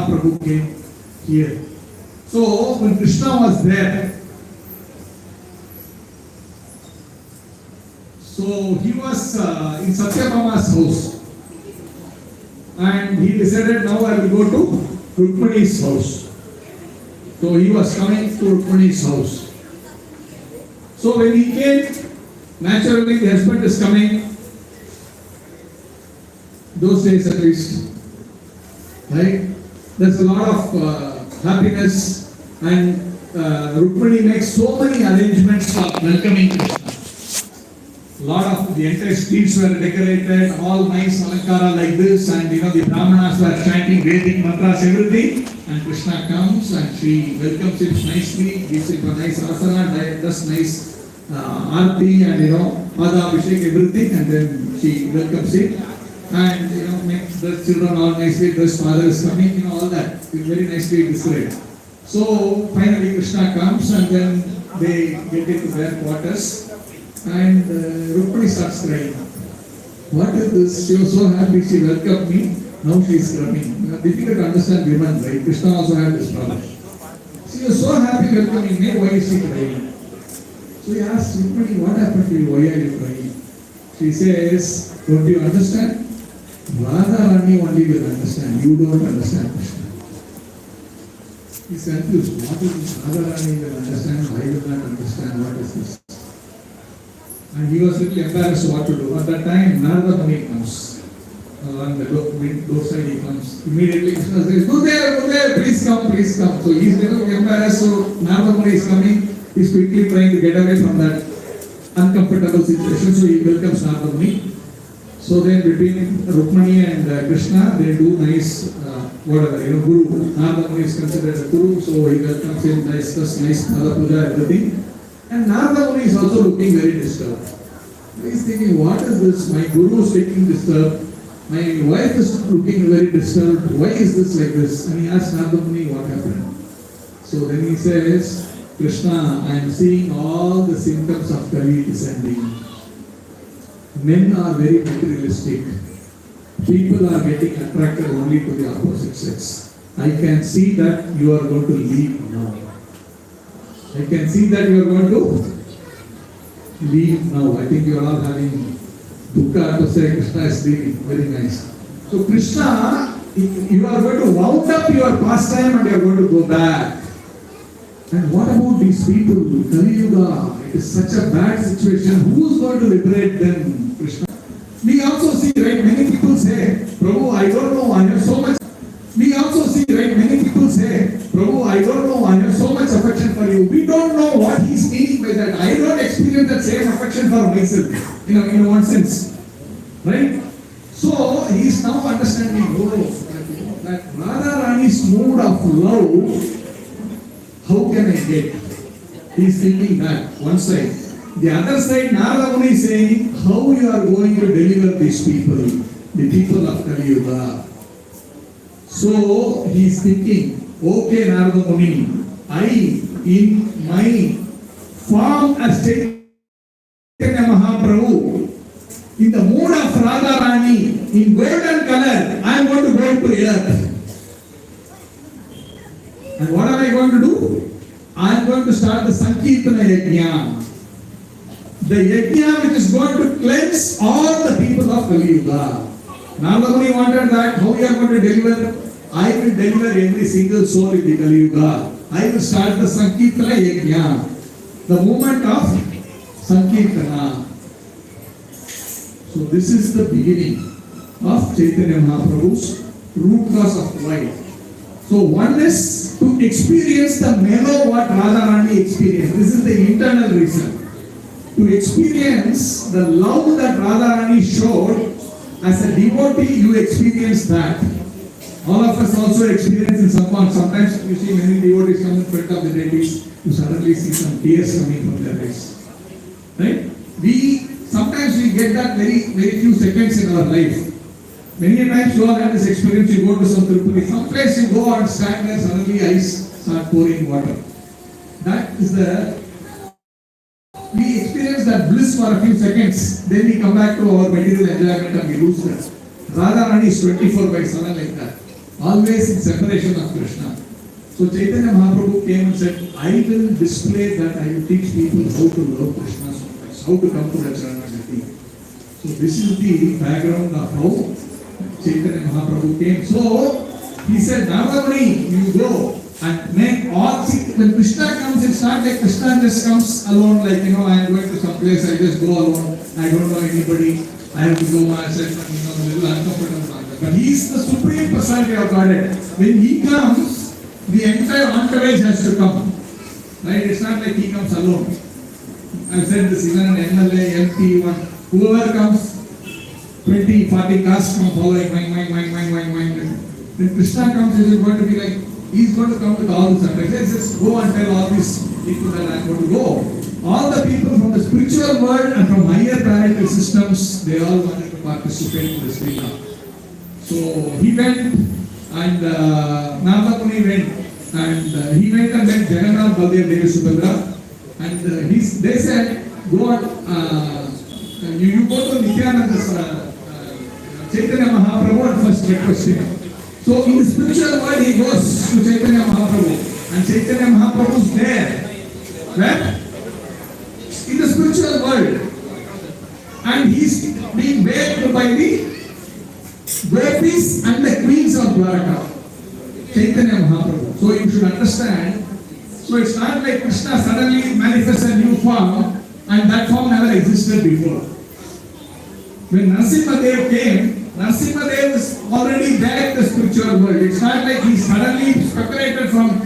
Mahaprabhu came here. So when Krishna was there, so he was in Satyabhama's house, and he decided, now I will go to Rukmani's house. So he was coming to Rukmani's house. So when he came, naturally the husband is coming. Those days at least, right? There's a lot of happiness, and Rukmani makes so many arrangements for welcoming Krishna. A lot of the entire streets were decorated, all nice alankara like this, and the Brahmanas were chanting Vedic mantras, everything. And Krishna comes and she welcomes him nicely, gives him a nice asana, does nice arti and Pada Abhishek, everything, and then she welcomes him. And makes the children all nicely dressed, father is coming, all that. It's very nicely described. So finally Krishna comes and then they get into their quarters. And Rukmani starts crying. What is this? She was so happy, she welcomed me. Now she is crying. Difficult to understand women, right? Krishna also had this problem. She was so happy welcoming me. Why is she crying? So he asked Rukmani, what happened to you? Why are you crying? She says, don't you understand? Radharani only will understand. You don't understand Krishna. He's confused. What is this? Radharani will understand. I will not understand. What is this? And he was a little embarrassed what to do. At that time, Narada Muni comes. On the doorstep he comes. Immediately Krishna says, go there, please come, please come. So he's a little embarrassed. So Narada Muni is coming. He's quickly trying to get away from that uncomfortable situation. So he welcomes Narada Muni. So then between Rukmani and Krishna, they do nice, Guru. Narada Muni is considered a Guru. So he welcomes him, nice Pada Puja, everything. And Narada Muni is also looking very disturbed. He's thinking, what is this? My guru is looking disturbed. My wife is looking very disturbed. Why is this like this? And he asks Narada Muni what happened. So then he says, Krishna, I am seeing all the symptoms of Kali descending. Men are very materialistic. People are getting attracted only to the opposite sex. I can see that you are going to leave now. I can see that you are going to leave now. I think you are all having dukkha to say Krishna is leaving. Very nice. So Krishna, you are going to wound up your pastime and you are going to go back. And what about these people? Kali Yuga, it is such a bad situation. Who is going to liberate them, Krishna? We also see, right, many people say, Prabhu, I don't know, I have so much. We also see, right, many people say, Prabhu, I don't know, I have so much affection for you. We don't know what he's meaning by that. I don't experience that same affection for myself, in one sense. Right? So, he is now understanding, that Radharani's mood of love, how can I get? He is thinking that, one side. The other side, Narada Muni is saying, how you are going to deliver these people, the people of Kali Yuga. So he is thinking, okay Narada Muni, I in my form as Chaitanya Mahaprabhu, in the mood of Radharani, in golden color, I am going to go to earth. And what am I going to do? I am going to start the Sankirtana Yajna. The Yajna which is going to cleanse all the people of Kali Yuga. Narada Muni wanted that, how you are going to deliver? I will deliver every single soul in the Kali Yuga. I will start the Sankirtana Yajna, the movement of Sankirtana. So this is the beginning of Chaitanya Mahaprabhu's root cause of life. So one is to experience the mellow what Radharani experienced. This is the internal reason. To experience the love that Radharani showed, as a devotee you experience that. All of us also experience in some point. Sometimes you see many devotees come in front of the deities, you suddenly see some tears coming from their eyes. Right? Sometimes we get that very few seconds in our life. Many times you all have this experience, you go to some Tirupati, some place you go and stand there, suddenly ice start pouring water. That is we experience that bliss for a few seconds, then we come back to our material enjoyment and we lose that. Radharani is 24/7 like that. always in separation of Krishna. So Chaitanya Mahaprabhu came and said, I will display that, I will teach people how to love Krishna so much, how to come to the Charanagati. So this is the background of how Chaitanya Mahaprabhu came. So he said, Navamani, you go and make all, see, when Krishna comes, it's not like Krishna just comes alone, like, you know, I am going to some place, I just go alone, I don't know anybody, I have to go myself, you know, a little uncomfortable. But he is the supreme personality of Godhead. When he comes, the entire entourage has to come. Right? It's not like he comes alone. I've said this, even an MLA, MP, whoever comes, 20, 40 castes come following, when Krishna comes, is it going to be like, he's going to come with all this entourage. Let's just go and tell all these people that I'm going to go. All the people from the spiritual world and from higher planetary systems, they all wanted to participate in this Leela. So he went and Navamuni went and he went and met Jagannath, Baldev, Devi, Subhadra, and they said, go on, you go to Nityananda's Chaitanya Mahaprabhu and first request him. So in the spiritual world he goes to Chaitanya Mahaprabhu and Chaitanya Mahaprabhu is there. Where? In the spiritual world. And he's being bathed by the gopis and the queens of Dwaraka. Chaitanya Mahaprabhu. So you should understand. So it's not like Krishna suddenly manifests a new form and that form never existed before. When Narasimhadev came, Narasimhadev is already there in the spiritual world. It's not like he suddenly separated from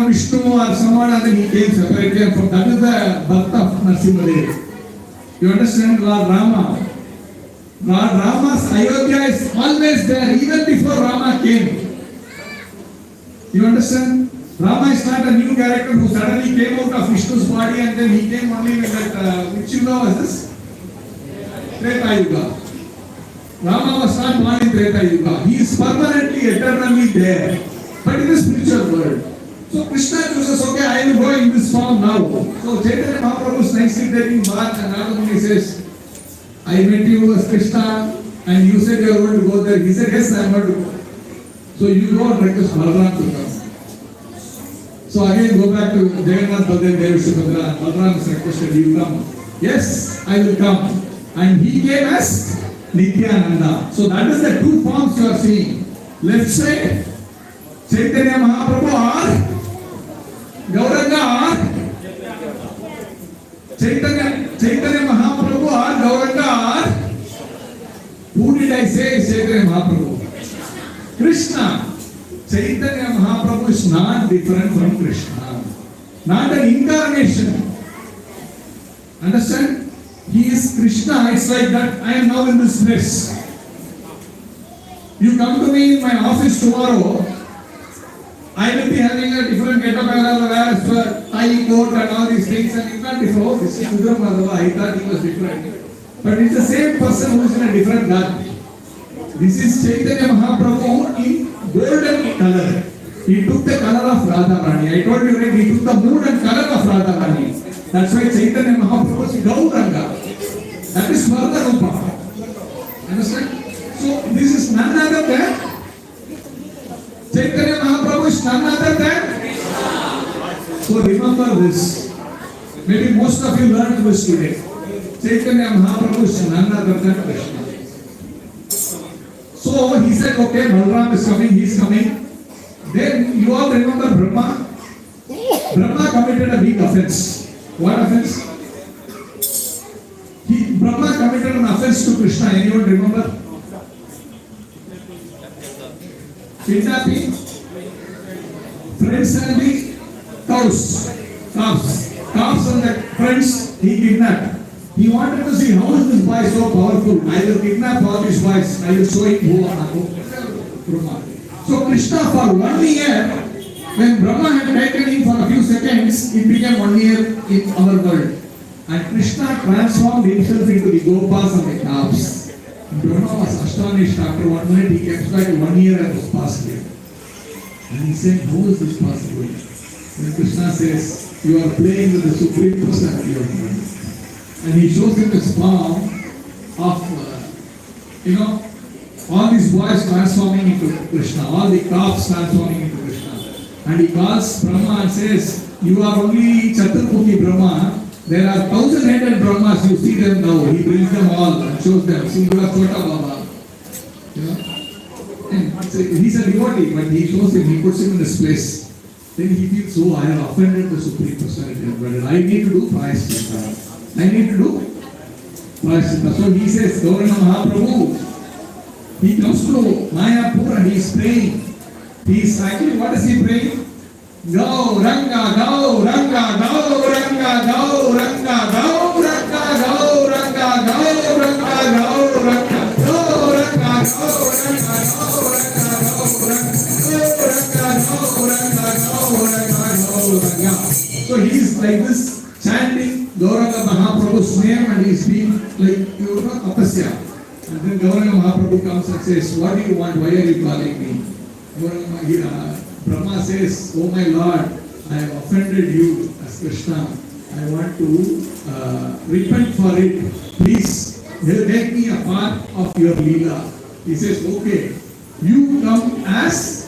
Vishnu or someone and then he came separated from. That is the birth of Narasimhadev. You understand? Lord Rama. Lord Rama's Ayodhya is always there even before Rama came. You understand? Rama is not a new character who suddenly came out of Vishnu's body and then he came only with that, which you know as this? Treta Yuga. Rama was not born in Treta Yuga. He is permanently, eternally there. But in the spiritual world. So Krishna chooses, okay, I will go in this form now. So Chaitanya Mahaprabhu is nicely taking bath and Navamuni says, I met you as Krishna and you said you are going to go there. He said, yes, I am going to go. So you go and request Balaram to come. So again go back to Jagannath, Baldev, Devi, Subhadra. Balaram is requested, you come. Yes, I will come. And he came as Nityananda. So that is the two forms you are seeing. Left side, Chaitanya Mahaprabhu or Gauranga or Chaitanya Mahaprabhu or Gauranga or who did I say is Chaitanya Mahaprabhu? Krishna. Chaitanya Mahaprabhu is not different from Krishna. Not an incarnation. Understand? He is Krishna. It's like that. I am now in this place. You come to me in my office tomorrow. I will be having a different get-up. I will wear tie, coat and all these things. And you can't differ. Oh, this is Sudham Madhava. I thought he was different. But it's the same person who is in a different garb. This is Chaitanya Mahaprabhu in golden color. He took the color of Radharani. I told you, right? He took the mood and color of Radharani. That's why Chaitanya Mahaprabhu is Gauranga. That is Vardha Rupa. Understand? So this is none other than Chaitanya Mahaprabhu is none other than Krishna. So remember this. Maybe most of you learned this today. Chaitanya Mahaprabhu is none other than Krishna. So he said, okay, Balaram is coming, he is coming. Then you all remember Brahma? Brahma committed a big offense. What offense? Brahma committed an offense to Krishna. Anyone remember? Kidnapping friends and the calves and the friends he kidnapped. He wanted to see how is this boy so powerful. I will kidnap all these boys. I will show him who are Brahma. So Krishna for 1 year, when Brahma had taken him for a few seconds, it became 1 year in our world. And Krishna transformed himself into the gopas and the calves. Brahma was astonished. After 1 minute, he kept back 1 year and was past here. And he said, how is this possible? When Krishna says, you are playing with the supreme personality of God. And he shows him this form of, all these boys transforming into Krishna, all the calves transforming into Krishna. And he calls Brahma and says, you are only Chaturmukhi Brahma. There are 1,000-headed Brahmas, you see them now. He brings them all and shows them. See, you are Chota Baba. You know? And he's a devotee, but he shows him, he puts him in this place. Then he feels, oh, I have offended the Supreme Personality of Godhead. I need to do prayaschitta. I need to do prayaschitta. So he says, Gaura Mahaprabhu, he comes to Mayapur and he is praying. He is actually, what is he praying? Go Ranga, go Ranga, go Ranga, go Ranga, go Ranga, go Ranga, go Ranga, go Ranga, go Ranga, go Ranga. So he is like this, chanting Gauranga Mahaprabhu's name, and he is being like, you know, tapasya. And then Gauranga Mahaprabhu comes and says, what do you want? Why are you calling me? Brahma says, oh my Lord, I have offended you as Krishna. I want to repent for it. Please make me a part of your Leela. He says, okay, you come as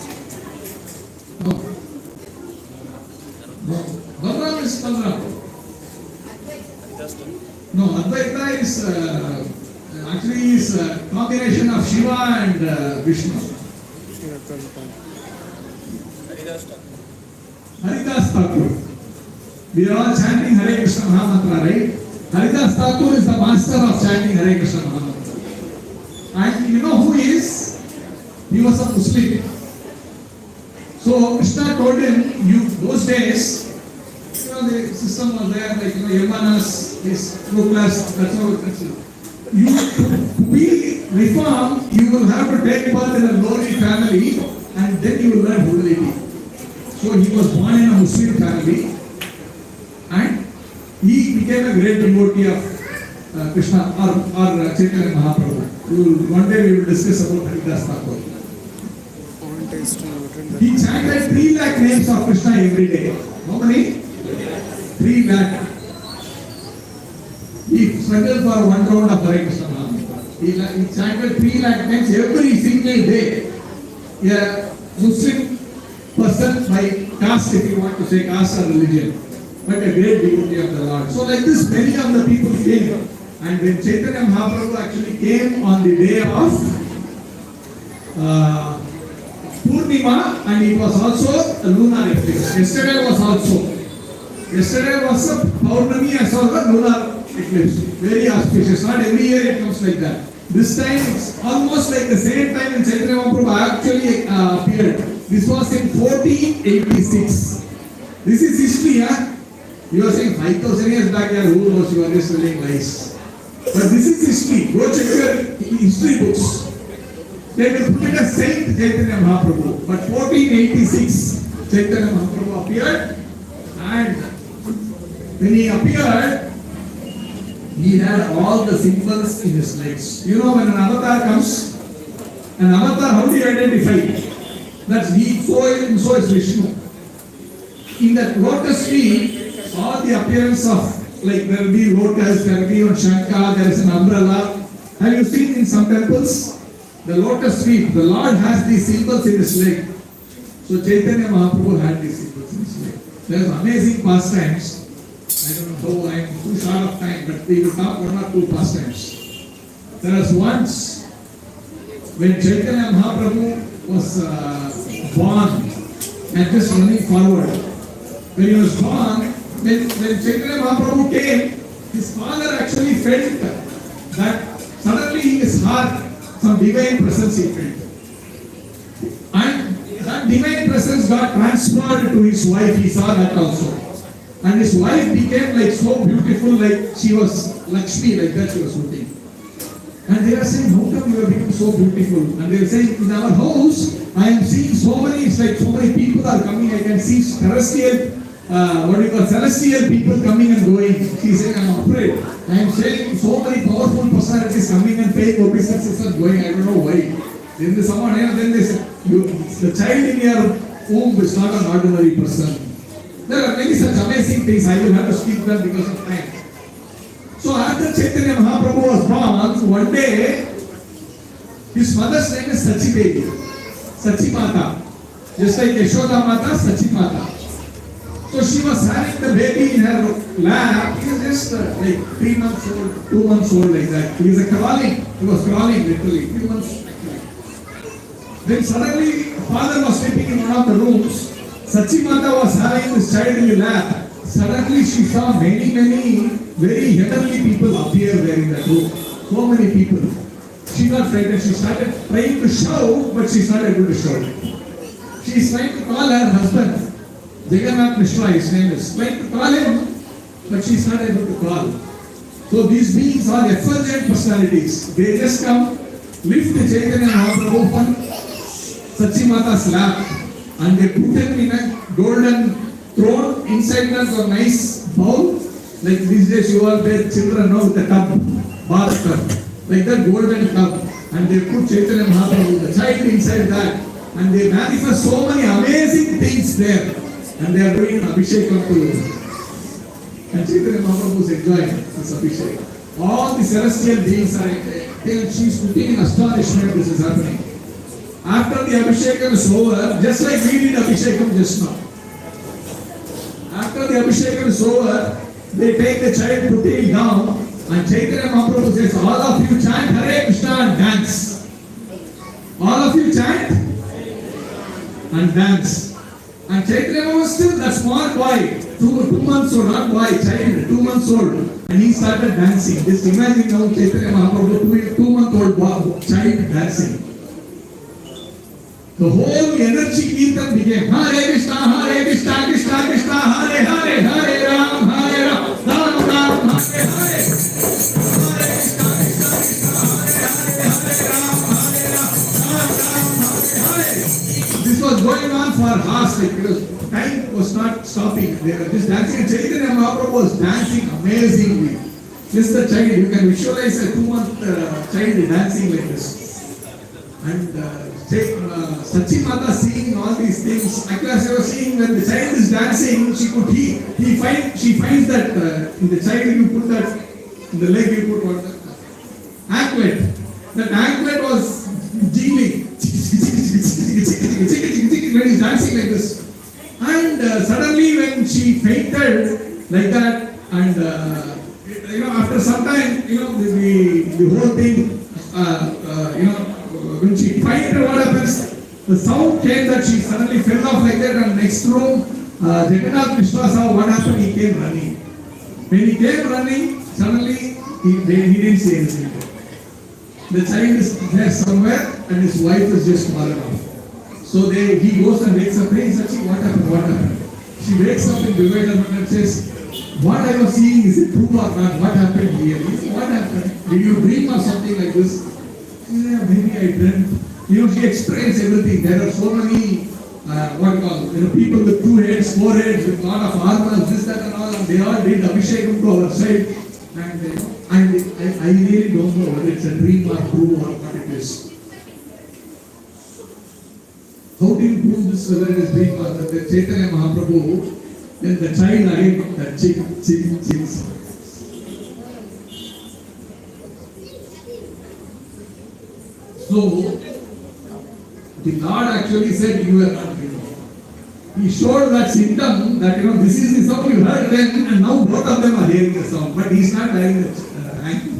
Balaram is Balaram. No, Advaita is actually is a combination of Shiva and Vishnu. Haridas Thakur. We are all chanting Hare Krishna Mahamantra, right? Haridas Thakur is the master of chanting Hare Krishna Mahamantra. And you know who he is? He was a Muslim. So Krishna told him, you those days, you know, the system was there, like, you know, Yamanas, this Ruklas, that's how it's. You to be reformed, you will have to take birth in a lowly family, and then you will learn humility. So he was born in a Muslim family, and he became a great devotee of Krishna or Chaitanya Mahaprabhu. One day we will discuss about Haridas Thakur. He chanted 3 lakh names of Krishna every day. How many? 3 lakh. He struggled for 1 round of Hare Krishna Mahamantra. He chanted 3 lakh names every single day. A Muslim person by caste, if you want to say caste or religion, but a great devotee of the Lord. So like this, many of the people came. And when Chaitanya Mahaprabhu actually came on the day of Purnima, and it was also a lunar eclipse. Yesterday was a Paurnami as well as lunar eclipse. Very auspicious. Not every year it comes like that. This time it's almost like the same time when Chaitanya Mahaprabhu actually appeared. This was in 1486. This is history, huh? You are saying 5,000 years back, yeah, who knows, you are just telling lies. But this is history. Go check your history books. They will put it as Saint Chaitanya Mahaprabhu. But 1486, Chaitanya Mahaprabhu appeared, and when he appeared, he had all the symbols in his legs. You know, when an avatar comes, an avatar, how do you identify? That's he, so is Vishnu. In that lotus tree, all the appearance of, like there will be lotus, there will be on Shankar, there is an umbrella. Have you seen in some temples? The lotus tree, the Lord has these symbols in his leg. So Chaitanya Mahaprabhu had these symbols in his leg. There are amazing pastimes. I don't know how, I am too short of time, but we will talk 1 or 2 pastimes. There was once, when Chaitanya Mahaprabhu was born and just running forward. When he was born, when Chaitanya Mahaprabhu came, his father actually felt that suddenly in his heart, some divine presence he felt. And that divine presence got transferred to his wife, he saw that also. And his wife became like so beautiful, like she was Lakshmi, like that she was looking. And they are saying, how come you have become so beautiful? And they are saying, in our house, I am seeing so many, it's like so many people are coming, I can see celestial people coming and going. She is saying, I am afraid. I am saying so many powerful personalities coming and paying obeisances and going, I don't know why. Then they someone else, then they say, the child in your womb is not an ordinary person. There are many such amazing things, I will have to speak them because of time. So after Chaitanya Mahaprabhu was born, one day, His mother's name is Sachi Devi, Sachi Mata. Just like Yashoda Mata, Sachi Mata. So she was having the baby in her lap. He was just like 3 months old, 2 months old, like that. He was crawling. He was crawling literally. 2 months. Then suddenly, father was sleeping in one of the rooms. Sachi Mata was having this child in the lap. Suddenly, she saw many very heavenly people appear there in that room. So many people. She got frightened. She started trying to shout, but she's not able to shout. She is trying to call her husband. Jagannath Mishra, his name is. Trying to call him, but she's not able to call. So these beings are effulgent personalities. They just come, lift the Chaitanya Mahaprabhu from Sachi Mata's lap, and they put him in a golden throne. Inside that a nice bowl. Like these days you all their children know the cup, bath cup. Like that golden cup. And they put Chaitanya Mahaprabhu, the child inside that. And they manifest so many amazing things there. And they are doing an Abhishekam to you. And Chaitanya Mahaprabhu is enjoying this Abhishekam. All the celestial beings are there. She is looking in astonishment this is happening. After the Abhishekam is over, just like we did Abhishekam just now. After the Abhishekam is over, they take the child, put him down, and Chaitanya Mahaprabhu says, all of you chant Hare Krishna and dance. All of you chant and dance. And Chaitanya was still that small boy, 2 months old, not boy, child, 2 months old. And he started dancing. Just imagine now Chaitanya Mahaprabhu, 2-month-old child dancing. The whole energy kirtan became Hare Krishna, Krishna Krishna, Hare Hare, Hare Ram, Ram Ram, Hare Hare. This was going on for hours, because time was not stopping. They were just dancing. Chaitanya Mahaprabhu was dancing amazingly. Just the child, you can visualize a 2-month child dancing like this. And Sachi Mata seeing all these things. Actually, as I was seeing, when the child is dancing, she finds that in the child you put that, in the leg you put what? Anklet. That anklet was jiggling. When he's dancing like this. And suddenly when she fainted like that, and after some time, the whole thing, when she fainted, what happens? The sound came that she suddenly fell off like that, and next room, Jagannath Mishra saw what happened, he came running. When he came running, suddenly he didn't say anything. The child is there somewhere, and his wife is just fallen off. So he goes and wakes up. Hey, Sachi, what happened? What happened? She wakes up in bewilderment and says, what I was seeing, is it true or not? What happened here? He says, what happened? Did you dream or something like this? Yeah, maybe I dreamt. She explains everything. There are so many, people with 2 heads, 4 heads, with a lot of armors, this, that, and all. And they all did Abhishekam to our side. And I really don't know whether it's a dream or true or what it is. How do you prove this, whether it is dream or that the Chaitanya Mahaprabhu, then the child again, that chick. So, the Lord actually said, you are not dreaming. He showed that symptom that, this is the sound you heard then, and now both of them are hearing the sound, but he's not having the ankle.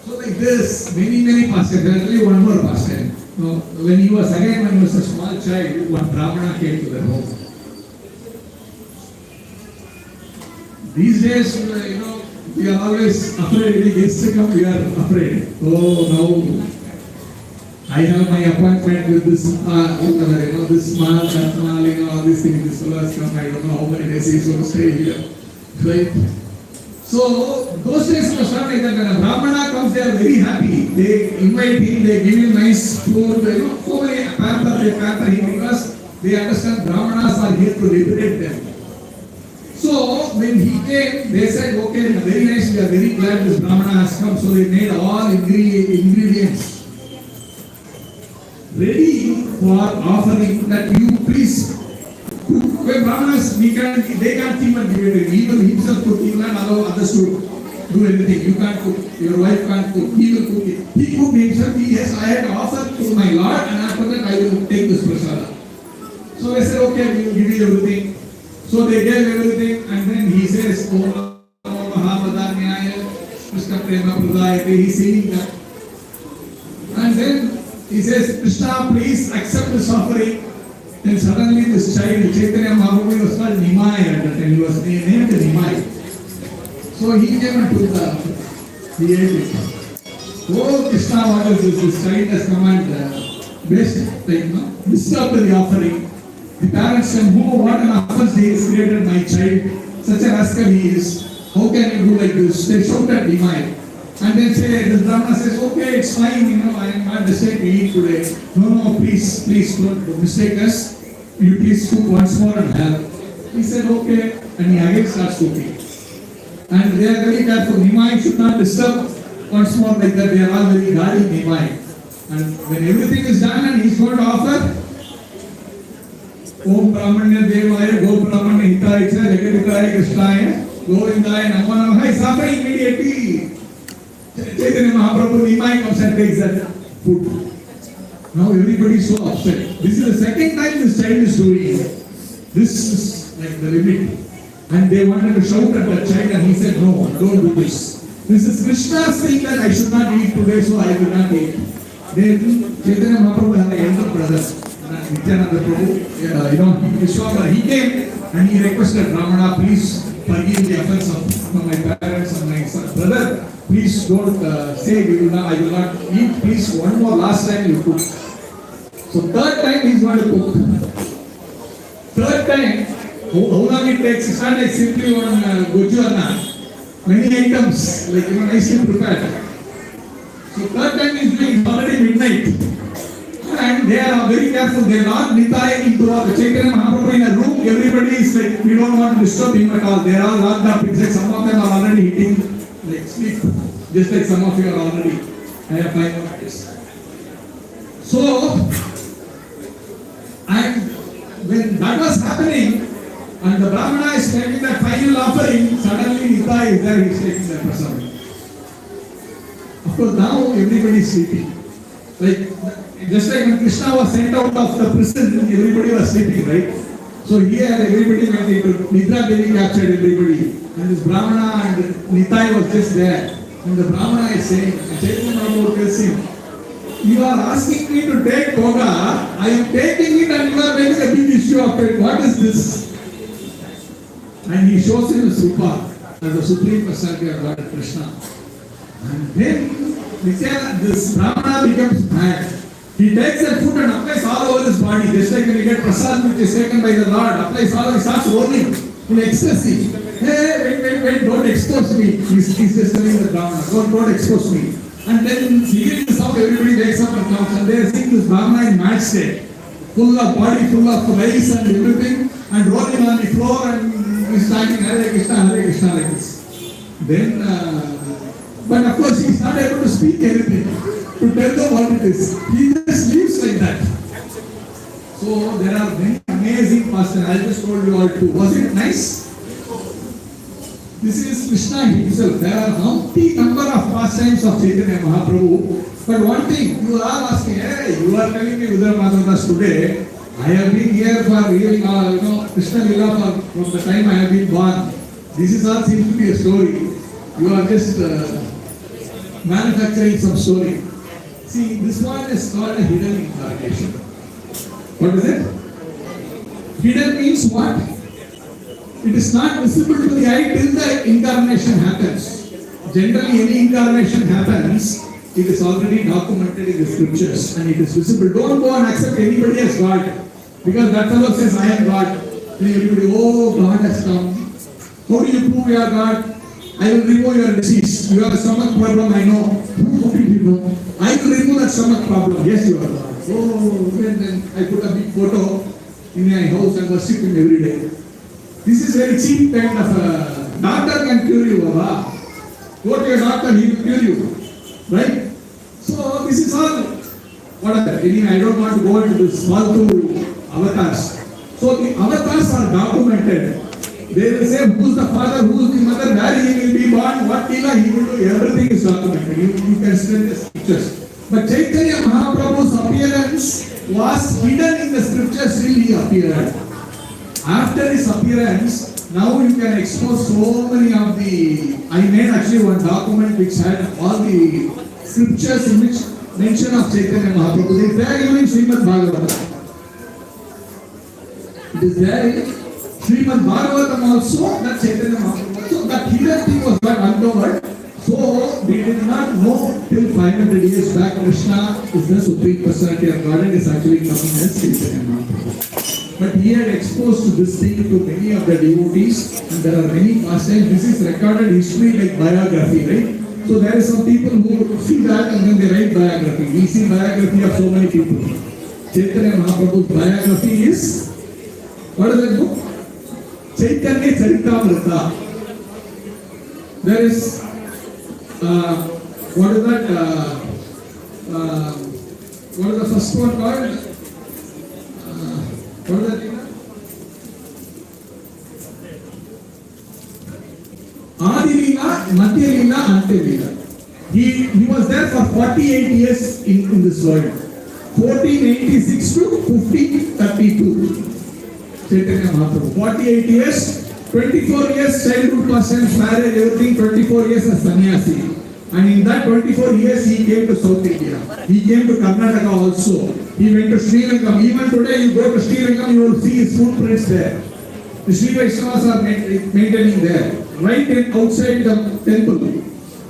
So like this, many pastimes. I'll tell you one more pastime. When he was a small child, one Brahmana came to their home. These days, we are always afraid. When he gets to come, we are afraid. Oh, no. I have my appointment with this, this man, that man, all these things. This fellow has come. I don't know how many days he's going to stay here. Right? So, those days was not like that. When a Brahmana comes, they are very happy. They invite him, they give him nice food, so many pamper him, because they understand Brahmanas are here to liberate them. So, when he came, they said, okay, very nice, we are very glad this Brahmana has come. So, they made all ingredients ready for offering, that you please cook. When Brahmanas, they can't even give it. Even himself cook, he will not allow others to do anything. You can't cook. Your wife can't cook. He will cook it. He cooked himself. Yes, I had offered to my Lord, and after that I will take this prasada. So I said, okay, we will give you everything. So they gave everything, and then he says, Om Mahapadanyaya, Krishna Prema Pradayate. He's saying that. And then he says, Krishna, please accept this offering. Then suddenly this child, Chaitanya Mahaprabhu, was called Nimai at that time. He was named Nimai. So he came and took he ate it. Oh, Krishna, what is this? This child has come and disturbed the offering. The parents said, oh, what an offense he has created, my child. Such a rascal he is. How can you do like this? They shouted Nimai. And then this Brahmana says, okay, it's fine, I am not decided to eat today. No, please don't mistake us. You please cook once more and have. He said, okay, and he again starts cooking. And they are very careful. Nimai should not disturb once more like that. They are all very guarding Nimai. And when everything is done and he is going to offer, Om Brahmanya Devaya, Go Brahmanya Hitaya, Jagaditaya Krishnaya, Govindaya Namo Namaha. He is offering immediately. Chaitanya Mahaprabhu, Nimai comes and takes that food. Now everybody is so upset. This is the second time this child is doing it. This is like the limit. And they wanted to shout at the child and he said, no, don't do this. This is Krishna saying that I should not eat today, so I will not eat. Then Chaitanya Mahaprabhu had an elder brother, Nityananda Prabhu, Vishwamara. He came and he requested, Ramana, please forgive the offense of my parents and my son. Brother, please don't say I will not eat. Please, one more last time you cook. So third time he is going to cook. Third time, how long it takes? It's not like simply one goju. Many items, like nicely prepared. So third time is doing already midnight. And they are very careful. They are not Nitaya into the Chaitanya Mahaprabhu in a room. Everybody is like, we don't want to disturb him at all. They are all locked up. It's like some of them are already hitting like sleep. Just like some of you are already. I have 5 minutes. So, and when that was happening, and the Brahmana is taking that final offering, suddenly Nitya is there, he is taking that prasadam. Of course, now everybody is sleeping. Like, just like when Krishna was sent out of the prison, everybody was sleeping, right? So here, everybody went into Nidra Devi captured everybody. And this Brahmana and Nitya was just there. And the Brahmana is saying, Chaitanya Mahaprabhu tells him, you are asking me to take Goura, I am taking it and you are making a big issue of it. What is this? And he shows him his rupa as the Supreme Personality of God Krishna. And then this Brahmana becomes mad. He takes that food and applies all over his body. Just like when you get prasad which is taken by the Lord, applies all over, he starts rolling in ecstasy. Hey, wait, don't expose me. He's just telling the Brahmana, don't expose me. And then hearing this out, everybody wakes up and comes and they are seeing this Brahmana in mad state. Full of body, full of rice and everything, and rolling on the floor and he's chanting Hare Krishna like this. Then, but of course he is not able to speak anything, to tell them what it is. He just lives like that. So there are many amazing pastimes. I just told you all too. Was it nice? This is Krishna himself. There are umpty number of pastimes of Chaitanya Mahaprabhu. But one thing, you are asking, hey, you are telling me Udara Madhavadas today. I have been here for really, Krishna Lila from the time I have been born. This is all seems to be a story. You are just manufacturing some story. See, this one is called a hidden incarnation. What is it? Hidden means what? It is not visible to the eye till the incarnation happens. Generally, any incarnation happens, it is already documented in the scriptures and it is visible. Don't go and accept anybody as God. Because that fellow says, I am God. Then everybody, oh, God has come. How do you prove you are God? I will remove your disease. You have a stomach problem, I know. How did you know? I will remove that stomach problem. Yes, you are God. Oh, and then I put a big photo in my house and worship him every day. This is very cheap kind of a doctor can cure you, Baba. Go to your doctor, he will cure you. Right? So this is all whatever. Anyway, I don't want to go into this small two avatars. So the avatars are documented They will say who is the father, who is the mother, where he will be born, what he will do, everything is documented. You can study the scriptures. But Chaitanya Mahaprabhu's appearance was hidden in the scriptures till he appeared. After his appearance, now you can expose so many of the. I made actually one document which had all the scriptures in which mention of Chaitanya Mahaprabhu. They are even in Srimad Bhagavatam. It is there in Srimad Bhagavatam also that Chaitanya Mahaprabhu. So that hidden thing was not uncovered. So we did not know till 500 years back Krishna is the Supreme Personality of God and is actually coming as Chaitanya Mahaprabhu. But he had exposed to this thing to many of the devotees, and there are many pastimes. This is recorded history like biography, right? So there are some people who see that and then they write biography. We see biography of so many people. Chaitanya Mahaprabhu's biography is, what is that book? Chaitanya Charitamrita. There is, what is that? What is the first one called? What is that? Adilila, Madhyalila, Antyalila. He was there for 48 years in this world. 1486 to 1532. Chaitanya Mahaprabhu. 48 years, 24 years childhood pastimes, marriage, everything, 24 years as sannyasi. And in that 24 years, he came to South India. He came to Karnataka also. He went to Sri Lanka. Even today, you go to Sri Lanka, you will see his footprints there. The Sri Vaishnavas are maintaining there. Right outside the temple,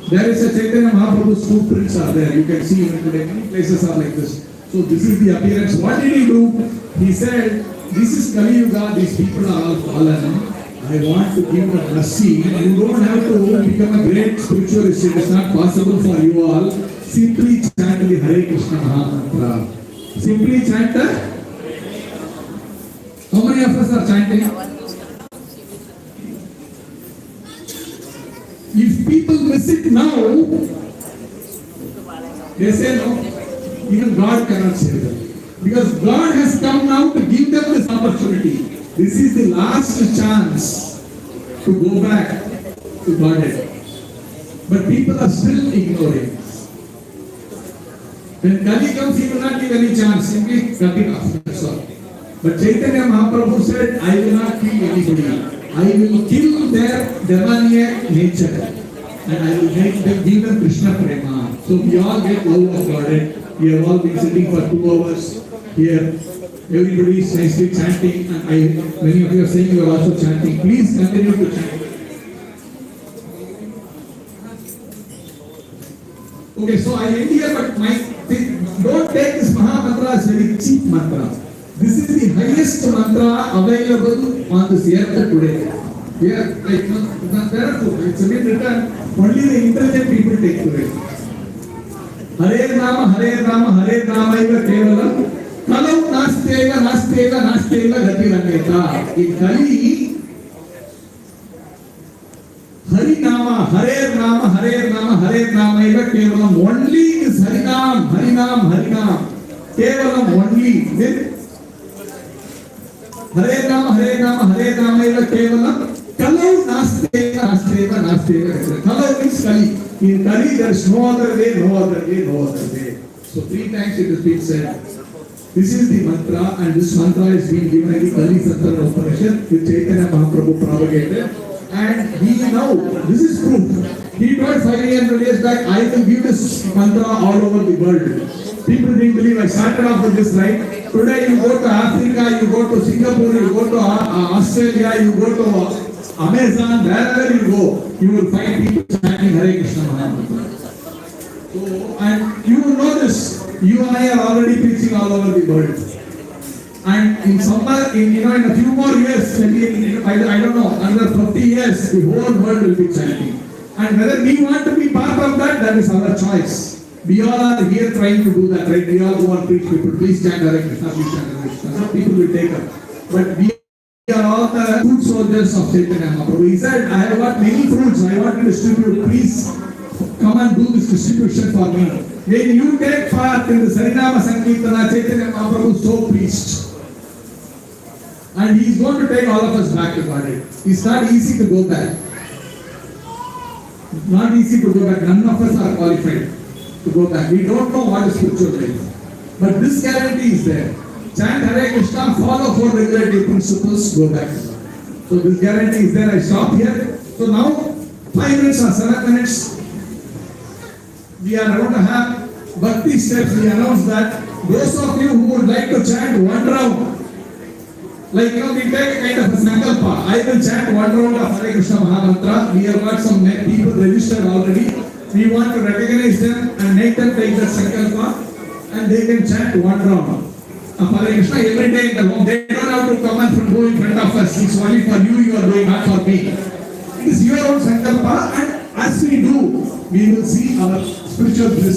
there is a Chaitanya Mahaprabhu's footprints are there. You can see even today, many places are like this. So this is the appearance. What did he do? He said, this is Kali Yuga, these people are all fallen. I want to give a mercy. You don't have to become a great spiritualist. It is not possible for you all. Simply chant the Hare Krishna Mahamantra. Simply chant the. How many of us are chanting? If people miss it now, they say no, even God cannot save them. Because God has come now to give them this opportunity. This is the last chance to go back to Godhead. But people are still ignoring. When Kali comes, he will not give any chance. Simply cut it off. That's all. But Chaitanya Mahaprabhu said, I will not kill anybody. I will kill their demoniac nature. And I will make them give them Krishna Prema. So we all get love of Godhead. We have all been sitting for 2 hours here. Everybody is nicely chanting, and many of you are saying you are also chanting. Please continue to chant. Okay, so I end here, but don't take this Maha Mantra as very cheap mantra. This is the highest mantra available on this earth today. Here, like, there are two. It's been written, only the intelligent people take to it. Hare Rama, Hare Rama, Hare Rama, eva kevalam. Kalau nastega, nastega, nastega, gati rangeta. In Kali, Hari Nama, Hare Nama, Hare Nama, Hare Nama, eva kevalam. Only is Harinam, Harinam, Harinam. Kevalam only. Then Hare Nama, Hare Nama, Hare Nama, eva kevalam. Kalau nastega, nastega, nastega. Kalau means Kali. In Kali, there is no other way, no other way, no other way. So 3 times it has been said. This is the mantra, and this mantra is being given in the Kali Santara Upanishad, which Chaitanya Mahaprabhu propagated. And he now, this is proof. He told 500 years back, I will give this mantra all over the world. People didn't believe. I started off with this, right? Today you go to Africa, you go to Singapore, you go to Australia, you go to Amazon, wherever you go, you will find people chanting Hare Krishna Mahamantra. So, and you will know this. You and I are already preaching all over the world. And in summer, in a few more years, maybe I don't know, another 50 years, the whole world will be chanting. And whether we want to be part of that, that is our choice. We all are here trying to do that, right? We all go and preach people. Please chant Hare Krishna, please chant Hare Krishna. Some people will take up. But we are all the food soldiers of Chaitanya Mahaprabhu. He said, I have got many fruits, I want to distribute. Please come and do this distribution for me. When you take part in the Harinama Sankirtana, Chaitanya Mahaprabhu so preached. And He is going to take all of us back to Godhead. It's not easy to go back. Not easy to go back. None of us are qualified to go back. We don't know what is spiritual life. But this guarantee is there. Chant Hare Krishna, follow 4 regulative principles, go back. So this guarantee is there. I stop here. So now 5 minutes or 7 minutes, we are going to have Bhakti steps. We announce that those of you who would like to chant 1 round, like we take a kind of a sankalpa. I will chant 1 round of Hare Krishna Mahamantra. We have got some people registered already. We want to recognize them and make them take that sankalpa, and they can chant 1 round of Hare Krishna every day in the home. They don't have to come and go in front of us. It's only for you are doing, not for me. It is your own sankalpa, and as we do, we will see our spiritual bliss.